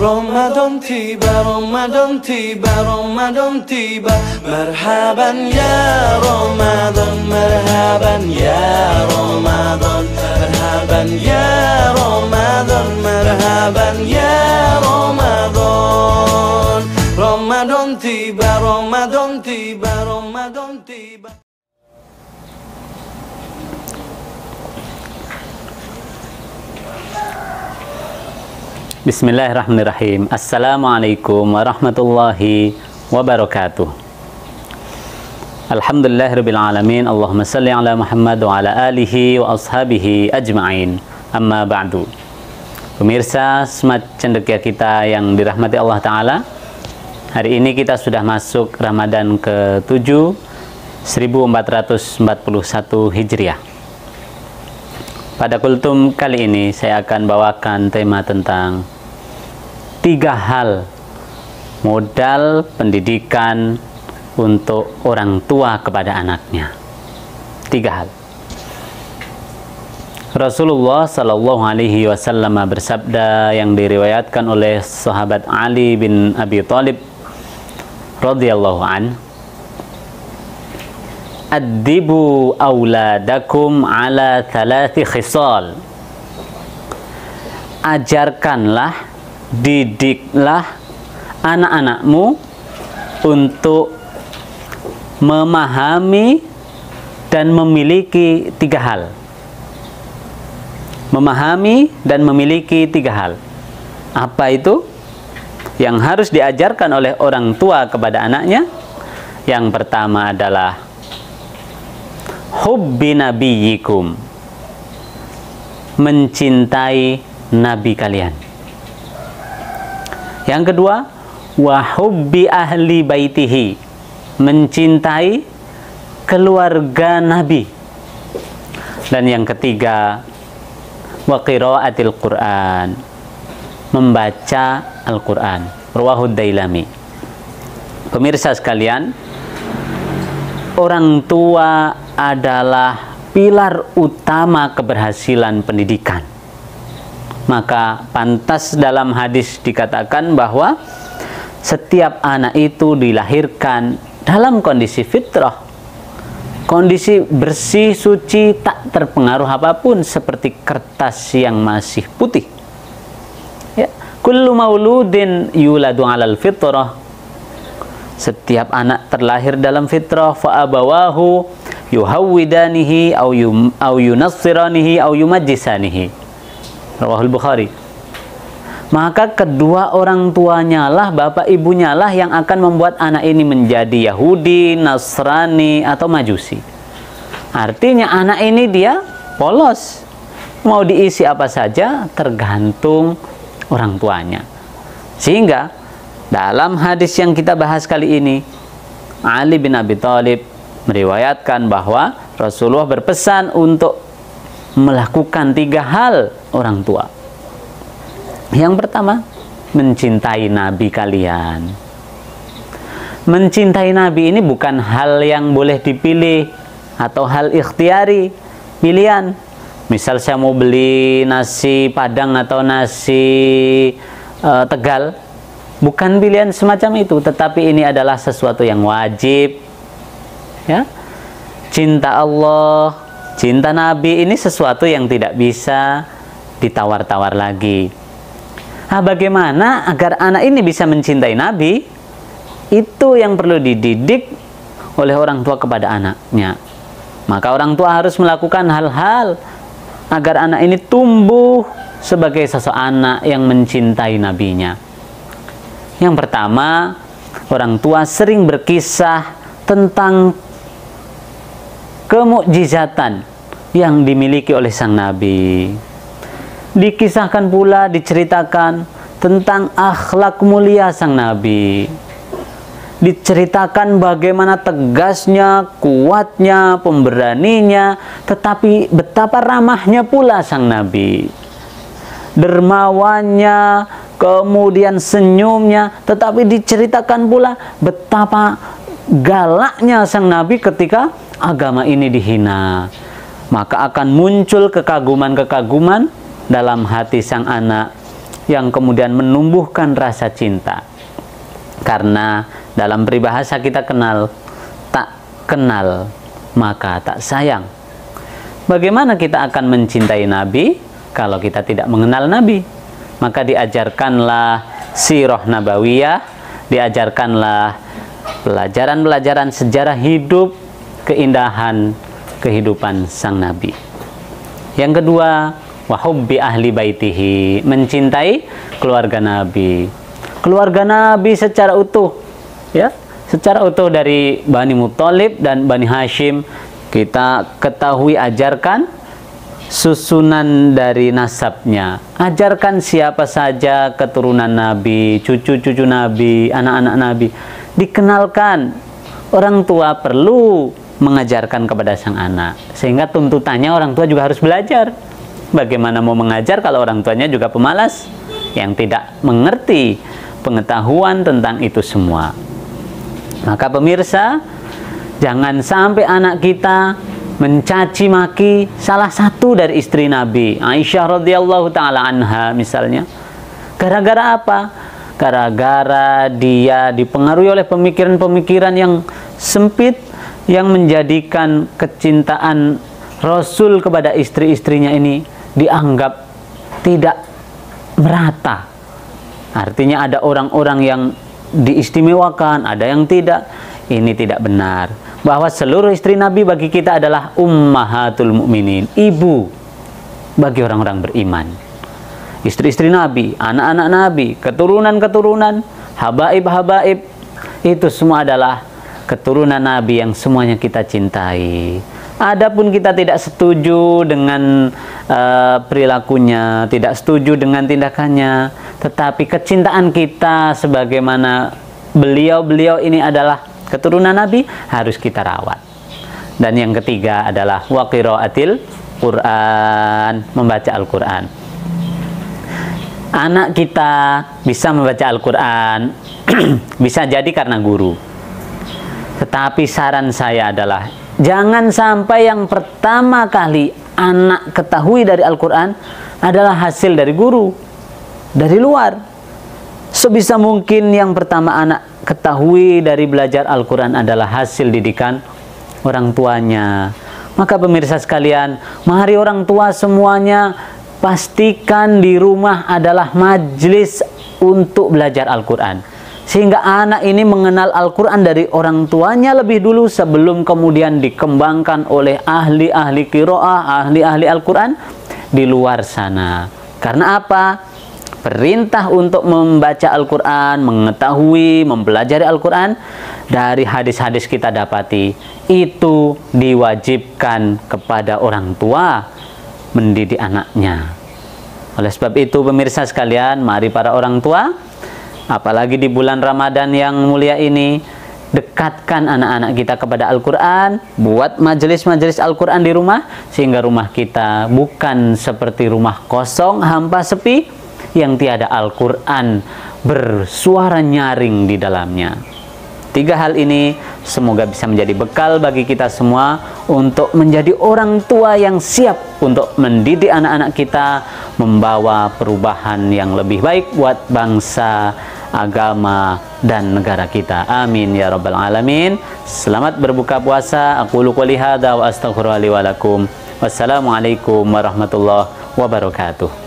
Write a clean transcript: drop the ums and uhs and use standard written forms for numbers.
Ramadan tiba, Ramadan tiba, Ramadan tiba. Marhaban ya Ramadan, marhaban ya Ramadan, marhaban ya Ramadan, marhaban ya Ramadan. Ramadan tiba, Ramadan tiba, Ramadan tiba. Bismillahirrahmanirrahim. Assalamualaikum warahmatullahi wabarakatuh. Alhamdulillahirabbil alamin. Allahumma shalli ala Muhammad wa ala alihi wa ashabihi ajma'in. Amma ba'du. Pemirsa Smart Cendekia kita yang dirahmati Allah Ta'ala, hari ini kita sudah masuk Ramadan ke-7 1441 Hijriah. Pada kultum kali ini saya akan bawakan tema tentang 3 hal modal pendidikan untuk orang tua kepada anaknya. 3 hal. Rasulullah Shallallahu Alaihi Wasallam bersabda yang diriwayatkan oleh sahabat Ali bin Abi Thalib radhiyallahu an, "Addibu auladakum ala 3 khisal." Ajarkanlah, didiklah anak-anakmu untuk memahami dan memiliki 3 hal. Memahami dan memiliki 3 hal. Apa itu yang harus diajarkan oleh orang tua kepada anaknya? Yang pertama adalah hubbi nabiyikum, mencintai nabi kalian. Yang kedua, wa hubbi ahli baitihi, mencintai keluarga nabi. Dan yang ketiga, wa qiraatil Qur'an, membaca Al-Qur'an. Rawahud Dailami. Pemirsa sekalian, orang tua adalah pilar utama keberhasilan pendidikan. Maka pantas dalam hadis dikatakan bahwa setiap anak itu dilahirkan dalam kondisi fitrah, kondisi bersih, suci, tak terpengaruh apapun, seperti kertas yang masih putih. Ya, kullu mauludin yuladu 'alal fitrah. Setiap anak terlahir dalam fitrah, fa abawahu yuhawwidanihi au yunassiranihi au yumajjisanihi. Rawahul Bukhari. Maka kedua orang tuanya lah, bapak ibunya lah yang akan membuat anak ini menjadi Yahudi, Nasrani, atau Majusi. Artinya anak ini dia polos, mau diisi apa saja tergantung orang tuanya. Sehingga dalam hadis yang kita bahas kali ini, Ali bin Abi Thalib meriwayatkan bahwa Rasulullah berpesan untuk melakukan 3 hal orang tua. Yang pertama, mencintai nabi kalian. Mencintai nabi ini bukan hal yang boleh dipilih atau hal ikhtiari, pilihan. Misal saya mau beli nasi Padang atau nasi Tegal, bukan pilihan semacam itu, tetapi ini adalah sesuatu yang wajib. Ya, cinta Allah, cinta Nabi ini sesuatu yang tidak bisa ditawar-tawar lagi. Nah, bagaimana agar anak ini bisa mencintai Nabi? Itu yang perlu dididik oleh orang tua kepada anaknya. Maka orang tua harus melakukan hal-hal agar anak ini tumbuh sebagai sosok anak yang mencintai nabinya. Yang pertama, orang tua sering berkisah tentang kemukjizatan yang dimiliki oleh sang nabi. Dikisahkan pula, diceritakan tentang akhlak mulia sang nabi. Diceritakan bagaimana tegasnya, kuatnya, pemberaninya, tetapi betapa ramahnya pula sang nabi. Dermawannya, kemudian senyumnya, tetapi diceritakan pula betapa galaknya sang nabi ketika agama ini dihina. Maka akan muncul kekaguman-kekaguman dalam hati sang anak yang kemudian menumbuhkan rasa cinta. Karena dalam peribahasa kita kenal, tak kenal maka tak sayang. Bagaimana kita akan mencintai Nabi kalau kita tidak mengenal Nabi? Maka diajarkanlah sirah nabawiyah, diajarkanlah pelajaran-pelajaran sejarah hidup, keindahan kehidupan sang Nabi. Yang kedua, wa hubbi ahli baitihi, mencintai keluarga Nabi. Keluarga Nabi secara utuh, ya, secara utuh dari Bani Muthalib dan Bani Hashim. Kita ketahui, ajarkan susunan dari nasabnya. Ajarkan siapa saja keturunan Nabi, cucu-cucu Nabi, anak-anak Nabi. Dikenalkan. Orang tua perlu mengajarkan kepada sang anak. Sehingga tuntutannya orang tua juga harus belajar. Bagaimana mau mengajar kalau orang tuanya juga pemalas, yang tidak mengerti pengetahuan tentang itu semua. Maka pemirsa, jangan sampai anak kita mencaci maki salah satu dari istri Nabi, Aisyah radhiyallahu taala anha misalnya. Gara-gara apa? Gara-gara dia dipengaruhi oleh pemikiran-pemikiran yang sempit, yang menjadikan kecintaan Rasul kepada istri-istrinya ini dianggap tidak merata. Artinya ada orang-orang yang diistimewakan, ada yang tidak. Ini tidak benar. Bahwa seluruh istri Nabi bagi kita adalah ummahatul mukminin, ibu bagi orang-orang beriman. Istri-istri Nabi, anak-anak Nabi, keturunan-keturunan, habaib-habaib, itu semua adalah keturunan Nabi yang semuanya kita cintai. Adapun kita tidak setuju dengan perilakunya, tidak setuju dengan tindakannya, tetapi kecintaan kita sebagaimana beliau-beliau ini adalah keturunan Nabi harus kita rawat. Dan yang ketiga adalah wa qiraatil Quran, membaca Al-Quran. Anak kita bisa membaca Al-Quran bisa jadi karena guru. Tetapi saran saya adalah jangan sampai yang pertama kali anak ketahui dari Al-Quran adalah hasil dari guru, dari luar. Sebisa mungkin yang pertama anak ketahui dari belajar Al-Quran adalah hasil didikan orang tuanya. Maka pemirsa sekalian, mari orang tua semuanya pastikan di rumah adalah majelis untuk belajar Al-Quran. Sehingga anak ini mengenal Al-Quran dari orang tuanya lebih dulu sebelum kemudian dikembangkan oleh ahli-ahli qiraah, ahli-ahli Al-Quran di luar sana. Karena apa? Perintah untuk membaca Al-Quran, mengetahui, mempelajari Al-Quran dari hadis-hadis kita dapati itu diwajibkan kepada orang tua mendidik anaknya. Oleh sebab itu pemirsa sekalian, mari para orang tua, apalagi di bulan Ramadan yang mulia ini, dekatkan anak-anak kita kepada Al-Quran, buat majelis-majelis Al-Quran di rumah, sehingga rumah kita bukan seperti rumah kosong, hampa, sepi, yang tiada Al-Quran bersuara nyaring di dalamnya. 3 hal ini semoga bisa menjadi bekal bagi kita semua untuk menjadi orang tua yang siap untuk mendidik anak-anak kita, membawa perubahan yang lebih baik buat bangsa, agama, dan negara kita. Amin ya rabbal alamin. Selamat berbuka puasa. Aku qouli hadza wa astaghfirullaha li wa lakum. Wassalamualaikum warahmatullahi wabarakatuh.